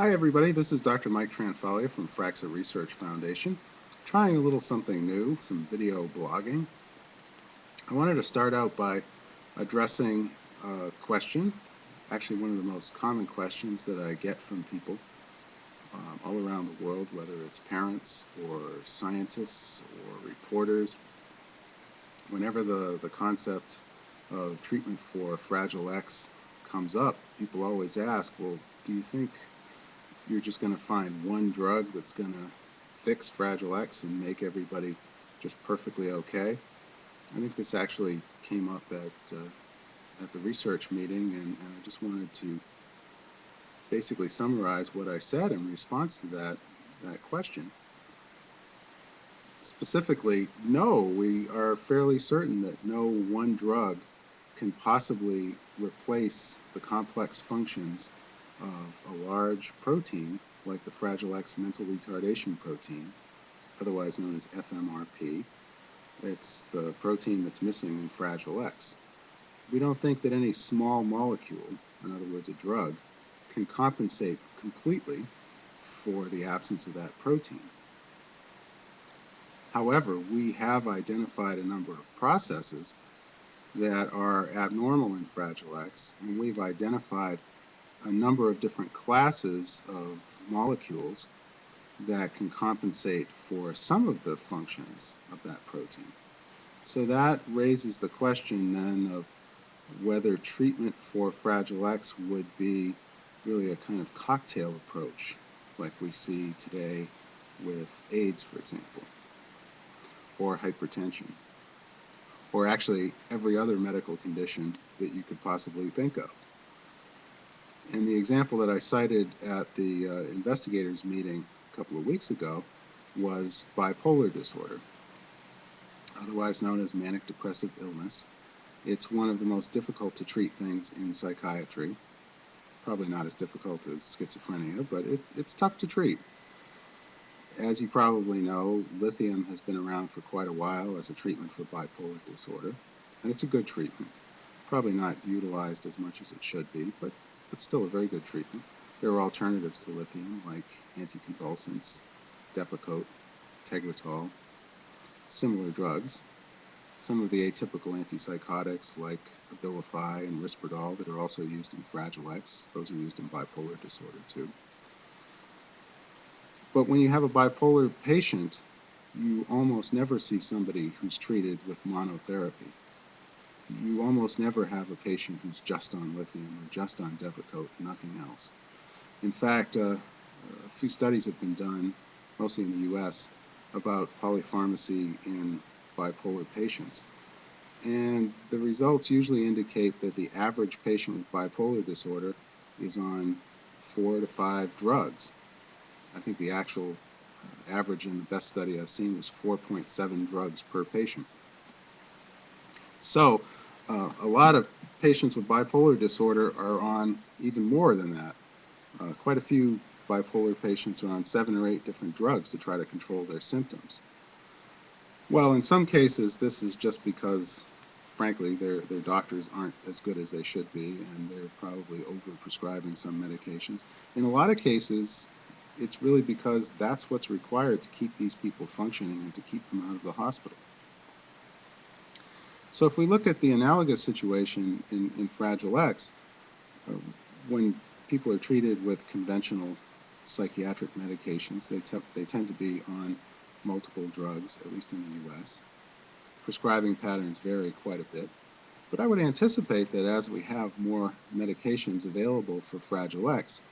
Hi everybody, this is Dr. Mike Tranfalia from Fraxa Research Foundation, trying a little something new, some video blogging. I wanted to start out by addressing a question, actually one of the most common questions that I get from people all around the world, whether it's parents or scientists or reporters. Whenever the concept of treatment for Fragile X comes up, people always ask, well, do you think you're just going to find one drug that's going to fix Fragile X and make everybody just perfectly okay? I think this actually came up at the research meeting, and I just wanted to basically summarize what I said in response to that question. Specifically, no, we are fairly certain that no one drug can possibly replace the complex functions of a large protein like the Fragile X mental retardation protein, otherwise known as FMRP. It's the protein that's missing in Fragile X. We don't think that any small molecule, in other words a drug, can compensate completely for the absence of that protein. However, we have identified a number of processes that are abnormal in Fragile X, and we've identified a number of different classes of molecules that can compensate for some of the functions of that protein. So that raises the question then of whether treatment for Fragile X would be really a kind of cocktail approach like we see today with AIDS, for example, or hypertension, or actually every other medical condition that you could possibly think of. And the example that I cited at the investigators meeting a couple of weeks ago was bipolar disorder, otherwise known as manic depressive illness. It's one of the most difficult to treat things in psychiatry. Probably not as difficult as schizophrenia, but it's tough to treat. As you probably know, lithium has been around for quite a while as a treatment for bipolar disorder, and it's a good treatment. Probably not utilized as much as it should be, but still a very good treatment. There are alternatives to lithium like anticonvulsants, Depakote, Tegretol, similar drugs. Some of the atypical antipsychotics like Abilify and Risperdal that are also used in Fragile X, those are used in bipolar disorder too. But when you have a bipolar patient, you almost never see somebody who's treated with monotherapy. You almost never have a patient who's just on lithium or just on Depakote and nothing else. In fact, a few studies have been done, mostly in the US, about polypharmacy in bipolar patients. And the results usually indicate that the average patient with bipolar disorder is on 4 to 5 drugs. I think the actual average in the best study I've seen was 4.7 drugs per patient. So a lot of patients with bipolar disorder are on even more than that. Quite a few bipolar patients are on 7 or 8 different drugs to try to control their symptoms. Well, in some cases, this is just because, frankly, their doctors aren't as good as they should be, and they're probably over-prescribing some medications. In a lot of cases, it's really because that's what's required to keep these people functioning and to keep them out of the hospital. So if we look at the analogous situation in Fragile X, when people are treated with conventional psychiatric medications, they tend to be on multiple drugs, at least in the US. Prescribing patterns vary quite a bit, but I would anticipate that as we have more medications available for Fragile X,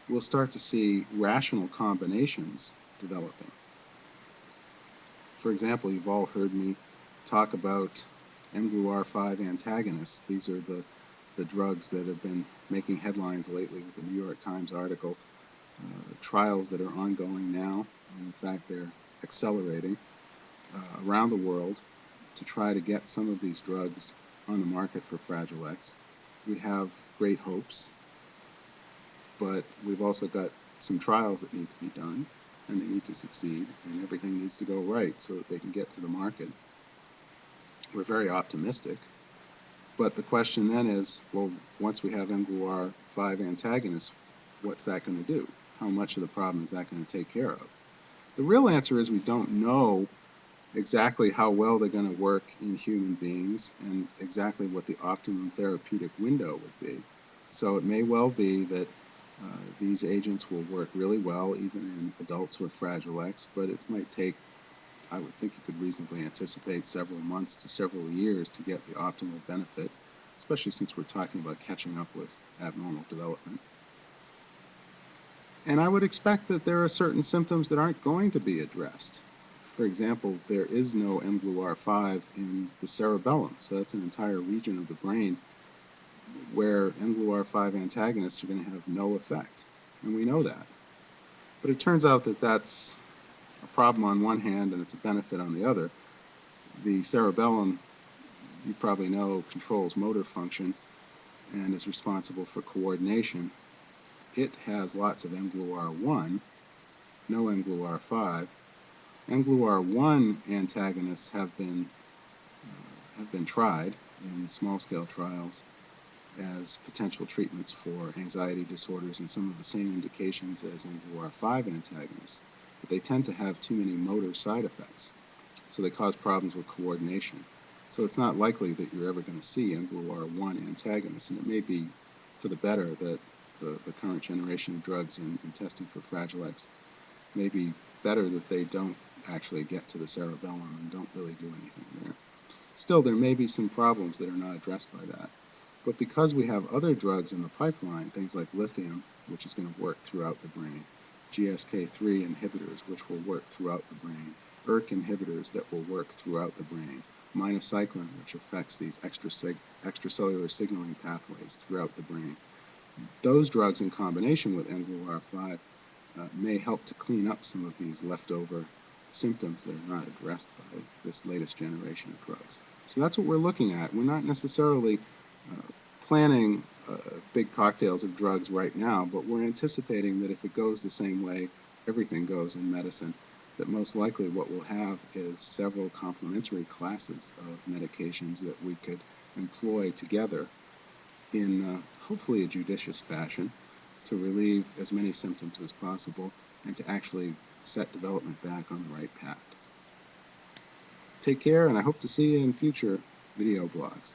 we'll start to see rational combinations developing. For example, you've all heard me talk about mGluR5 antagonists. These are the drugs that have been making headlines lately with the New York Times article, trials that are ongoing now, and in fact they're accelerating around the world to try to get some of these drugs on the market for Fragile X. We have great hopes, but we've also got some trials that need to be done, and they need to succeed, and everything needs to go right so that they can get to the market. We're very optimistic, but the question then is, well, once we have mGluR5 antagonists, what's that going to do? how much of the problem is that going to take care of? The real answer is we don't know exactly how well they're going to work in human beings and exactly what the optimum therapeutic window would be. So it may well be that these agents will work really well even in adults with Fragile X, but it might take, I would think you could reasonably anticipate, several months to several years to get the optimal benefit, especially since we're talking about catching up with abnormal development. And I would expect that there are certain symptoms that aren't going to be addressed. For example, there is no mGlu5 in the cerebellum, so that's an entire region of the brain where mGlu5 antagonists are going to have no effect, and we know that. But it turns out that that's a problem on one hand and it's a benefit on the other. The cerebellum, you probably know, controls motor function and is responsible for coordination. It has lots of mGlu1, no mGlu5. mGlu1 antagonists have been tried in small-scale trials as potential treatments for anxiety disorders and some of the same indications as mGlu5 antagonists, but they tend to have too many motor side effects, so they cause problems with coordination. So it's not likely that you're ever going to see mGlu1 antagonists, and it may be for the better that the current generation of drugs in testing for Fragile X may be better that they don't actually get to the cerebellum and don't really do anything there. Still, there may be some problems that are not addressed by that. But because we have other drugs in the pipeline, things like lithium, which is going to work throughout the brain, GSK3 inhibitors, which will work throughout the brain, ERK inhibitors that will work throughout the brain, minocycline, which affects these extracellular signaling pathways throughout the brain. Those drugs in combination with mGlu5 may help to clean up some of these leftover symptoms that are not addressed by this latest generation of drugs. So that's what we're looking at. We're not necessarily planning big cocktails of drugs right now, but we're anticipating that if it goes the same way everything goes in medicine, that most likely what we'll have is several complementary classes of medications that we could employ together in hopefully a judicious fashion to relieve as many symptoms as possible and to actually set development back on the right path. Take care, and I hope to see you in future video blogs.